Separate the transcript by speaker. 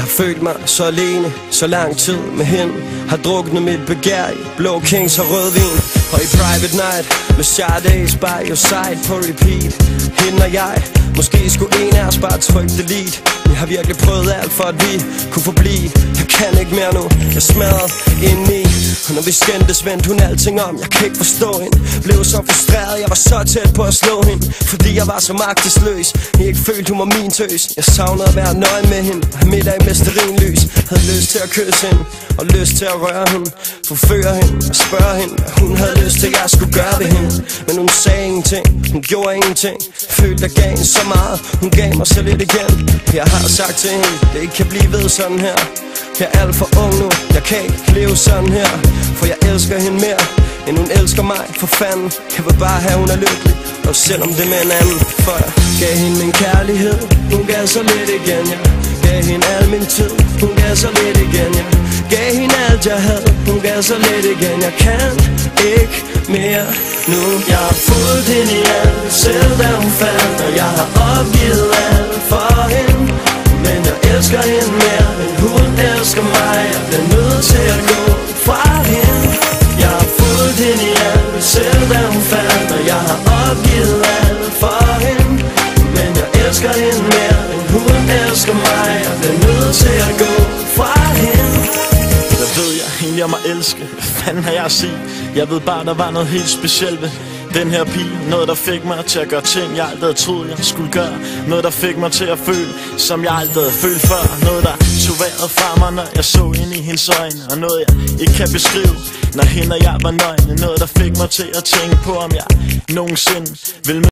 Speaker 1: følt mig så alene, så lang tid med hende. Har druknet mit begær i blå kings og rødvin. Og i private night med Saturdays by your side på repeat. Hende og jeg, måske skulle en af os bare trykke delete. Jeg har virkelig prøvet alt for at vi kunne forblive. Jeg kan ikke mere nu, jeg smadret indeni. Og når vi skændtes, vendte hun alting om. Jeg kan ikke forstå hende, blev så frustreret. Jeg var så tæt på at slå hende, fordi jeg var så magtesløs. Jeg ikke følte hun var min tøs. Jeg savnede at være nøgen med hende, have middag med stearinlys. Havde lyst til at kysse hende, og lyst til at røre hende, forføre hende og spørge hende, hvad hun havde lyst til jeg skulle gøre ved hende. Men hun sagde ingenting, hun gjorde ingenting. Følte jeg gav hende så meget, hun gav mig så lidt igen. Jeg har sagt til hende, det ikke kan blive ved sådan her. Jeg er alt for ung nu, jeg kan ikke leve sådan her. For jeg elsker hende mere, end hun elsker mig. For fanden, jeg vil bare have hun er lykkelig, og selvom det med en anden. For jeg gav hende min kærlighed, hun gav så lidt igen. Jeg gav hende al min tid, hun gav så lidt igen. Jeg gav hende alt jeg havde, hun gav så lidt igen. Jeg kan ikke mere nu. Jeg har fulgt hende i alt, selv da hun faldt. Og jeg har opgivet alt for hende. Men jeg elsker hende mere, end hun elsker mig. Jeg bliver nødt til at gå fra hende. Jeg har fulgt hende i alt, selv da hun faldt. Og jeg har opgivet alt for hende. Men jeg elsker hende mere, end hun elsker mig. Jeg bliver nødt til at gå fra hende.
Speaker 2: Hvad ved jeg egentlig om at elske? Hvad fanden har jeg at sige? Jeg ved bare, der var noget helt specielt ved den her pige. Noget der fik mig til at gøre ting, jeg aldrig havde troet, jeg skulle gøre. Noget der fik mig til at føle, som jeg aldrig havde følt før. Noget der tog vejret fra mig, når jeg så ind i hendes øjne. Og noget jeg ikke kan beskrive, når hende og jeg var nøgne. Noget der fik mig til at tænke på, om jeg nogensinde vil